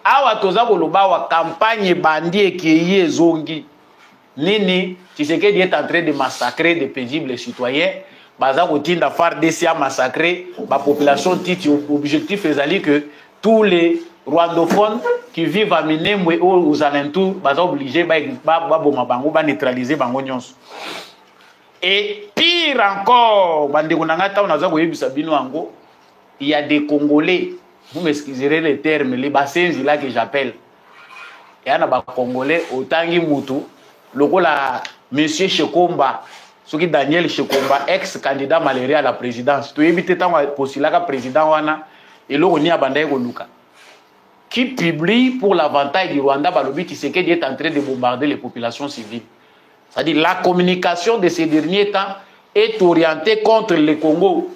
awa toza koloba wa campagne bandie qui zongi. Nini, Tshisekedi est en train de massacrer des paisibles citoyens. Baza kotinda FARDC a massacré la population titi. Objectif est que tous les rwandophones qui vivent à Minembwe ou aux alentours sont obligés de neutraliser bango nyonso. Et pire encore, il y a des Congolais, vous m'excuserez les termes, les bassins là que j'appelle. Il y a des Congolais, autangi mutu, lokola monsieur Shekomba, soki Daniel Shekomba, ex-candidat malheureux à la présidence. Tu évites tant postulaka président wana et l'oni abandé koluka. Qui publie pour l'avantage du Rwanda, Balobi Tshisekedi est en train de bombarder les populations civiles. C'est-à-dire la communication de ces derniers temps est orientée contre le Congo.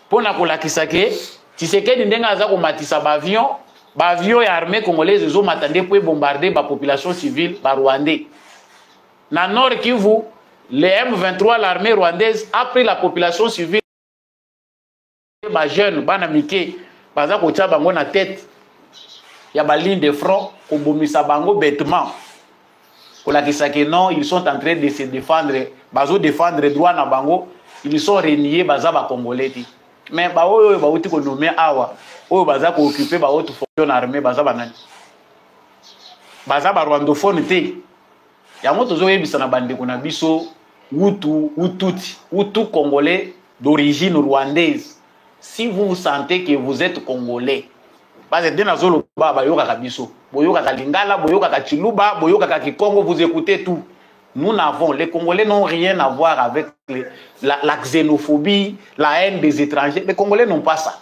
Pour la Kisake, Tshisekedi ndenga aza ko matisa bavion et armée congolaise ils ont m'attendé pour bombarder la population civile par Rwandais. Dans Nord Kivu, les M23, l'armée rwandaise a pris la population civile, les jeunes, banamike, baza ko tcha bango na tête. y a ba ligne de front ko bomisa bango bêtement. Pour la que non, ils sont en train de se défendre, bazo défendre droit na bango, ils sont reniés baza ba congolais. Mais ba oyo ba uti ko nommer awa, oyo baza ko occuper ba autre fonction armée baza banani. Baza ba rwandophone te. Ya moto zo yebisa na bande kuna biso Hutu, Hutu congolais d'origine rwandaise. Si vous vous sentez que vous êtes congolais, parce que dans zolo ba yoka kabiso, boyoka kalingala, boyoka kachiluba, boyoka kakikongo, vous écoutez tout. Nous n'avons, les Congolais n'ont rien à voir avec la xénophobie, la haine des étrangers. Les Congolais n'ont pas ça.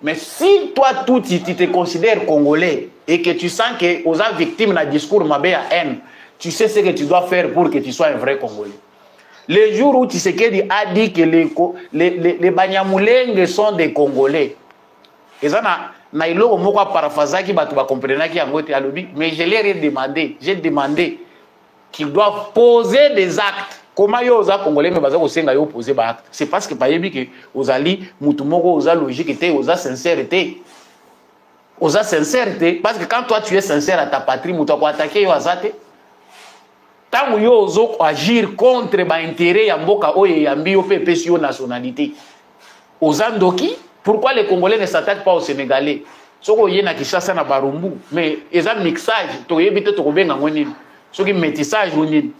Mais si toi, tout, tu te considères Congolais et que tu sens que vous êtes victime d'un discours mabé à haine, tu sais ce que tu dois faire pour que tu sois un vrai Congolais. Le jour où Tshisekedi a dit que les Banyamulenge sont des Congolais, et ça, mais je l'ai rien demandé. J'ai demandé qu'ils doivent poser des actes. Comment ils ont Congolais mais poser des actes? C'est parce que par exemple que aux ali mutumoko aux logique était aux sincérité. Aux sincérité parce que quand toi tu es sincère à ta patrie, muto attaquer yo azate. Tant que yo ozo agir contre ba intérêt ya mboka oye ya mbi opepe sur nationalité. Aux andoki, pourquoi les Congolais ne s'attaquent pas aux Sénégalais? Soko yena Kinshasa na Barumbu, mais ils ont mixage, to yebite to kobenga ngoni. Soki métissage ngoni.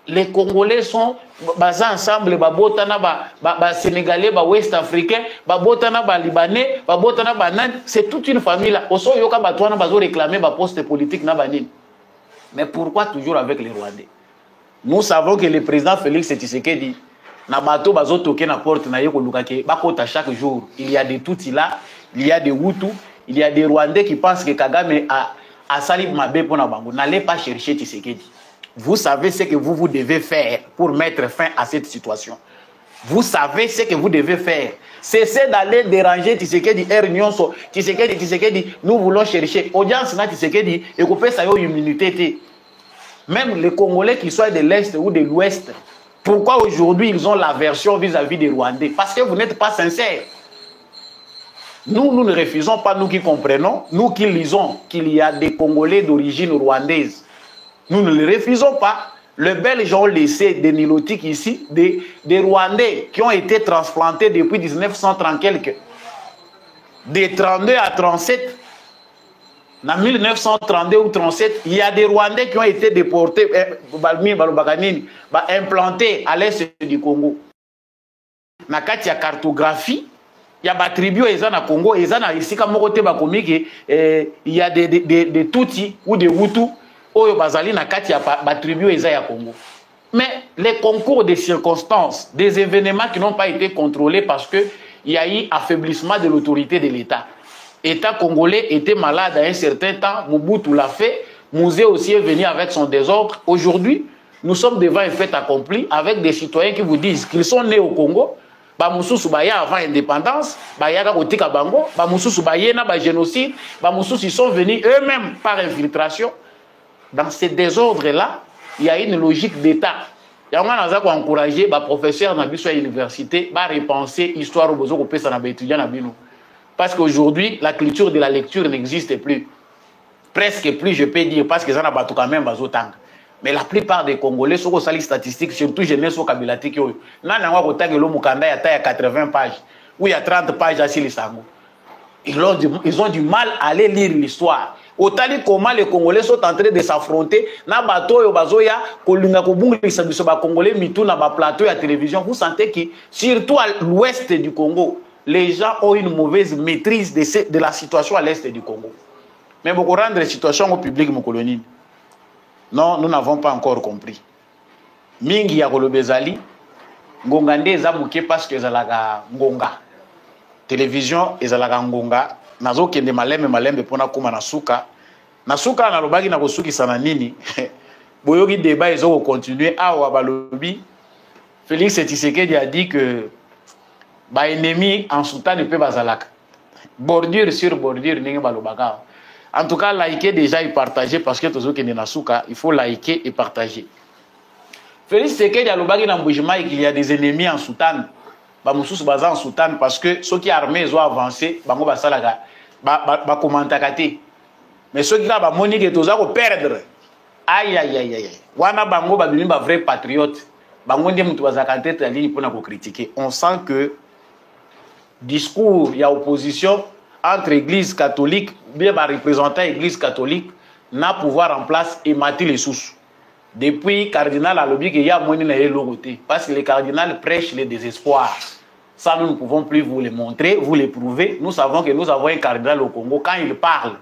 Les Congolais sont basés ensemble, babotana ba Sénégalais, ba Ouest Africain, babotana ba Libanais, babotana ba nan, c'est toute une famille là. Oso yoka batwana bazo réclamer ba poste politique na banine. Mais pourquoi toujours avec les Rwandais? Nous savons que le président Félix Tshisekedi na bato bazo toquer na porte na yeko lukake bakota chaque jour. Il y a des Tutsis là, il y a des Hutus, il y a des Rwandais qui pensent que Kagame a sali mabe pour na bango. N'allez pas chercher Tshisekedi. Vous savez ce que vous devez faire pour mettre fin à cette situation. Vous savez ce que vous devez faire. Cessez d'aller déranger Tshisekedi, Nyonso, Tshisekedi, nous voulons chercher. Audience na Tshisekedi, et couper sa immunité. Même les Congolais qui soient de l'Est ou de l'Ouest, pourquoi aujourd'hui ils ont l'aversion vis-à-vis des Rwandais? Parce que vous n'êtes pas sincères. Nous ne refusons pas, nous qui comprenons, nous qui lisons qu'il y a des Congolais d'origine rwandaise. Nous ne le refusons pas. Les Belges ont laissé des nilotiques ici, des Rwandais qui ont été transplantés depuis 1930 quelques. De 32 à 37. En 1932 ou 37, il y a des Rwandais qui ont été déportés, implantés à l'est du Congo. Dans la cartographie, il y a des tribus au Congo, il y a des Tutsis ou des Hutus. Oyo bazali na kati ya ba tribu eza ya Congo. Mais les concours de circonstances, des événements qui n'ont pas été contrôlés parce que il y a eu affaiblissement de l'autorité de l'État. L'État congolais était malade à un certain temps, Mobutu l'a fait, Mouzé aussi est venu avec son désordre. Aujourd'hui, nous sommes devant un fait accompli avec des citoyens qui vous disent qu'ils sont nés au Congo, ba mususu baya avant l'indépendance, baya ka kotika bango, ba mususu bayena ba génocide, ba mususu ils sont venus eux-mêmes par infiltration. Dans ces désordres-là, il y a une logique d'État. Il y a un encourager les professeurs dans l'université à repenser l'histoire aux étudiants. Parce qu'aujourd'hui, la culture de la lecture n'existe plus. Presque plus, je peux dire, parce que ça n'a pas quand même autant. Mais la plupart des Congolais sont aux statistiques, surtout jeunesse au Kabilatik. Il y a 80 pages, ou il y a 30 pages à Silisango. Ils ont du mal à aller lire l'histoire. Autant comment les Congolais sont en train de s'affronter, na bato yo bazoya kolinga kobungisa biso ba Congolais mitou na ba plateau à télévision, vous sentez que surtout à l'ouest du Congo, les gens ont une mauvaise maîtrise de la situation à l'est du Congo. Mais pour rendre la situation au public mon colonie. Non, nous n'avons pas encore compris. Mingi ya kolobezali ngonga nde za muke parce que ezalaka ngonga. Télévision ezalaka ngonga. Nazo kende malembe pona kuma na suka na lobaki na kosuki sana nini boyoki débat ezo continuer awa balobi Félix Tshisekedi a dit que ba ennemi en sultan ne peut bazalaka bordure sur bordure ninge balobaka. En tout cas liker déjà et partager parce que tozo kende na suka il faut liker et partager. Félix Tshisekedi a lobaki na mbujima qu'il y a des ennemis en sultan ba mususu baza en sultan parce que ceux qui armés ont avancé bango basalaka ba commentaka te. Mais ceux qui ont bamoni que toza ko perdre. Aïe aïe aïe aïe. Wana bango ba bimi ba vrai patriote. Bango ndé mutu bazaka tête la ligne pour na ko critiquer. On sent que discours il y a opposition entre église catholique, bien ba représentant église catholique n'a pouvoir en place et mater les sous. Depuis cardinal a lobby qu'il y a moyen na côté parce que les cardinals prêchent le désespoir. Ça nous ne pouvons plus vous le montrer, vous le prouver. Nous savons que nous avons un cardinal au Congo quand il parle.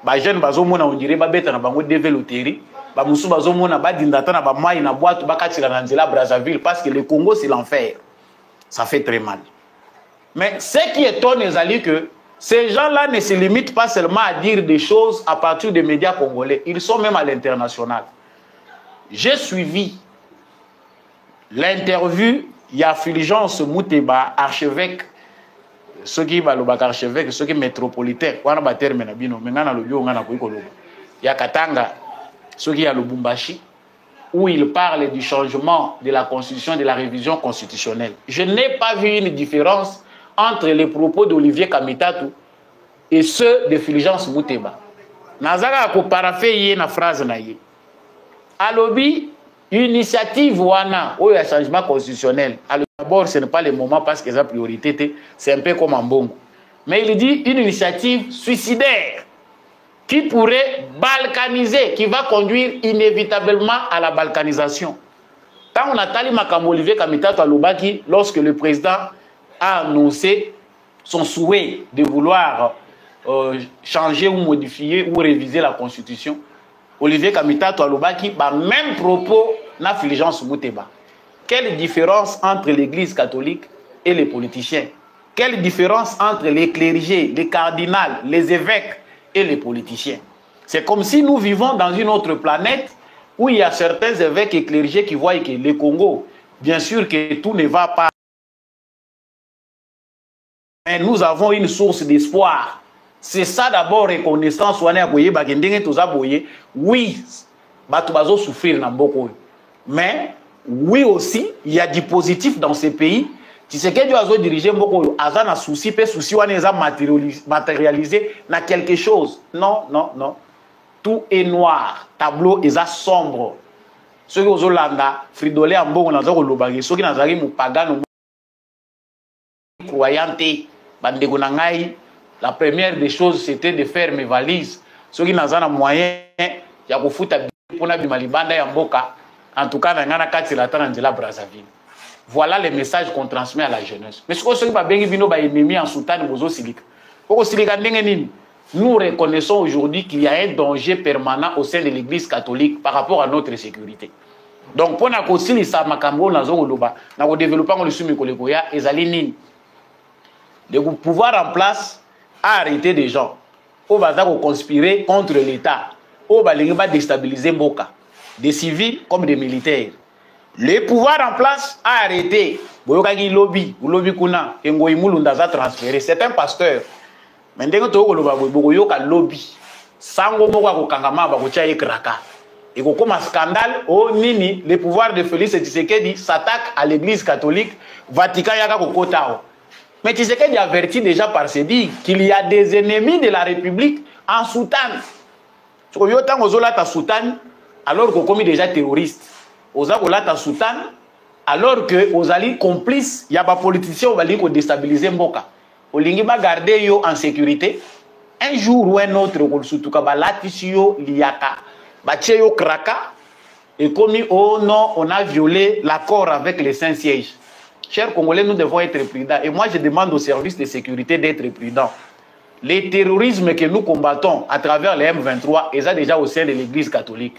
Ba jeune bazo mona on dirait ba beta na bango développer. Ba musu bazo mona ba dindata na ba mai na boîte ba katila na nzela Brazzaville parce que le Congo c'est l'enfer. Ça fait très mal. Mais ce qui étonne les que ces gens-là ne se limitent pas seulement à dire des choses à partir des médias congolais. Ils sont même à l'international. J'ai suivi l'interview, il y a Fulgence Mouteba, archevêque, ceux qui sont archevêque, ceux qui sont métropolitains, il y a Katanga, ceux qui sont à Lubumbashi, où il parle du changement de la constitution, de la révision constitutionnelle. Je n'ai pas vu une différence entre les propos d'Olivier Kamitatu et ceux de Fulgence Mouteba. Nazaka ko paraphéyer na phrase na ye. Alobi, initiative wana, ou un changement constitutionnel. Alors d'abord, ce n'est pas le moment parce que la priorité, c'est un peu comme en Bongo. Mais il dit une initiative suicidaire qui pourrait balkaniser, qui va conduire inévitablement à la balkanisation. Quand on a tali makambo Olivier Kamitatu Alobaki, lorsque le président a annoncé son souhait de vouloir changer ou modifier ou réviser la constitution, Olivier Kamitatu Alobaki, même propos na Fulgence Mouteba. Quelle différence entre l'église catholique et les politiciens? Quelle différence entre les clergés, les cardinals, les évêques et les politiciens? C'est comme si nous vivons dans une autre planète où il y a certains évêques et clergés qui voient que le Congo, bien sûr que tout ne va pas. Mais nous avons une source d'espoir. C'est ça d'abord, reconnaissance. Oui, bato souffrir dans beaucoup. Mais oui aussi, il y a du positif dans ces pays. Tu sais que Dieu a dirigé beaucoup. Azan a souci, pe souci, on a matérialisé dans quelque chose. Non, non, non. Tout est noir. Tableau est sombre. Ceux qui ont Zolanda, Fridolé en bon, on a Zolobagi, ceux qui n'ont pas pagan, croyanté, bandegonangai. La première des choses, c'était de faire mes valises. Ceux qui n'ont pas moyen, il y a foutre pour la Bimalibanda et Mboka. En tout cas, dans la Brazzaville. Voilà les messages qu'on transmet à la jeunesse. Mais ce que vous avez ennemi en Soudan, nous reconnaissons aujourd'hui qu'il y a un danger permanent au sein de l'église catholique par rapport à notre sécurité. Donc, pour nous développer le pouvoir en place a arrêté des gens qui ont conspiré contre l'État, qui ont déstabilisé Mboka, des civils comme des militaires. Le pouvoir en place a arrêté. Lobby kuna, transféré. C'est un pasteur. Mais dès que tu as lobby, sango moko kokangama bakotia ekraka. Et comme un scandale, oh nini, le pouvoir de Félix Tshisekedi s'attaque à l'église catholique, Vatican yaka kokotao. Mais Tshisekedi avertit déjà par ses dires qu'il y a des ennemis de la République en Soudan. Tu vois, tant aux ta Soudan, alors qu'on commis déjà terroriste. Aux ta Soudan, alors que aux alliés complices, il y a pas politiciens qui ont déstabilisé Mboka. Olingi ba garder yo en sécurité. Un jour ou un autre, surtout ka balatisiyo liaka, bacheyo kraka, et comme oh non, on a violé l'accord avec les Saint-Sièges. Chers Congolais, nous devons être prudents. Et moi, je demande aux services de sécurité d'être prudents. Les terrorismes que nous combattons à travers les M23, ils sont déjà au sein de l'église catholique.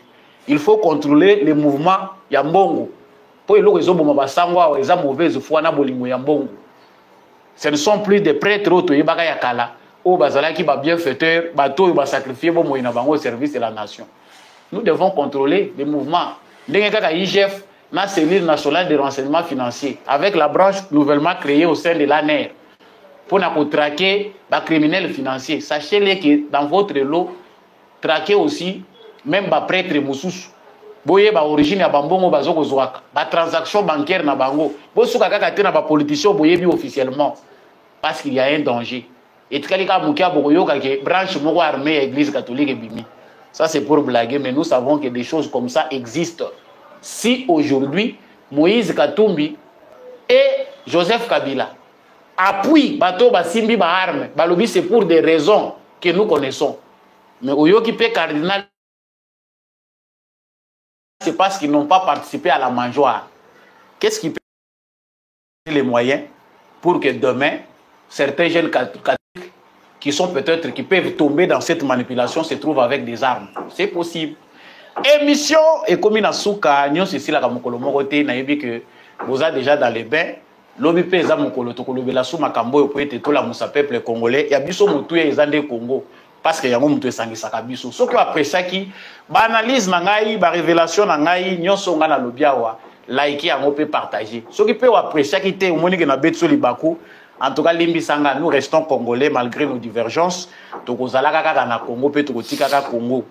Il faut contrôler les mouvements Yambongo. Pour les gens qui ont mauvaise foi, ce ne sont plus des prêtres ou bazalaki ba bienfaiteur, bato ba sacrifier bo moina bango au service de la nation. Nous devons contrôler les mouvements. Ndenge kaka IGF na cellule nationale de renseignement financier avec la branche nouvellement créée au sein de l'ANER pour traquer les criminels financiers. Sachez-le que dans votre lot, traquez aussi même les prêtres moussus. Boye ba origine ya bambongo bazoko zwaka. Ba transaction bancaire na bango. Bo suka kaka te na ba politicien boye bi officiellement parce qu'il y a un danger. Et Tkalika Moukia Bokoyoka qui branche Moko armée Église catholique et Bimi. Ça c'est pour blaguer, mais nous savons que des choses comme ça existent. Si aujourd'hui, Moïse Katumbi et Joseph Kabila appuient Bato Basimbi Baharme, Balobi c'est pour des raisons que nous connaissons. Mais Oyoki Pe Cardinal, c'est parce qu'ils n'ont pas participé à la mangeoire. Qu'est-ce qui peut les moyens pour que demain, certains jeunes catholiques qui sont peut-être, qui peuvent tomber dans cette manipulation se trouvent avec des armes? C'est possible. Émission et comme il a souka, nous c'est la kamokolo moroté, naïbi que vous êtes déjà dans les bains. Lobi pe za mokolo tokolobe la sou makambo po ete to la musa peuple congolais. Ya biso mutu ya ezande Congo parce que yango mutu esangisaka biso. Soki apressaki ba analyse na ngai, ba révélation na ngai, nyonso nga na lobiawa, like yango pe partager. Soki pe apressaki te omoni ke na betso libako. En tout cas, Limbi Sanga, nous restons congolais malgré nos divergences. Tokozala kaka na Congo pe tokotika kaka Congo.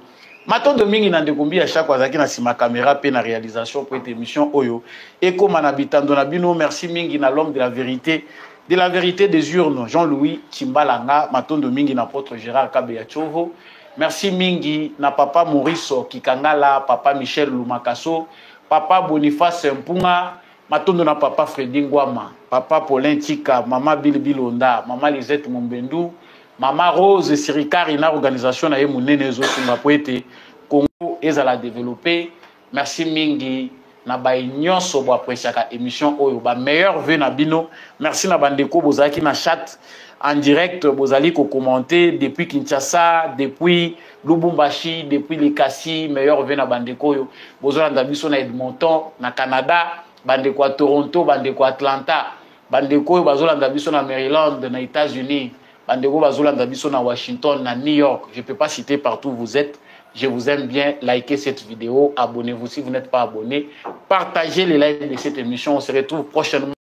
Maton de mingi na ndekombi à chaque fois na sima caméra pe na réalisation pour cette émission oyo. Et comme en habitant na bino, merci mingi na l'homme de la vérité des urnes, Jean-Louis Chimbalanga, maton de mingi na apôtre Gérard Kabeya Tchovo. Merci mingi na papa Maurice Kikangala, papa Michel Lumakaso, papa Boniface Mpunga, matondo na papa Freddy Ngwama, papa Paulin Tika, maman Bilonda, maman Lisette Mombendu, maman Rose Sirikari na organisation na ye munene zo sunga poete Congo ezala développer. Merci mingi na ba nyonso bo apreciaka émission oyo ba meilleur vœu na bino. Merci na bandeko bozaki na chat en direct bozali ko commenter depuis Kinshasa, depuis Lubumbashi, depuis Likasi, meilleur vœu na bandeko yo. Bozolanda biso na Edmonton, na Canada, bandeko à Toronto, bandeko à Atlanta, bandeko bazolanda biso na Maryland, na États-Unis, bandeko bazolanda biso na Washington, na New York. Je ne peux pas citer partout où vous êtes. Je vous aime bien. Likez cette vidéo, abonnez-vous si vous n'êtes pas abonné. Partagez les lives de cette émission. On se retrouve prochainement.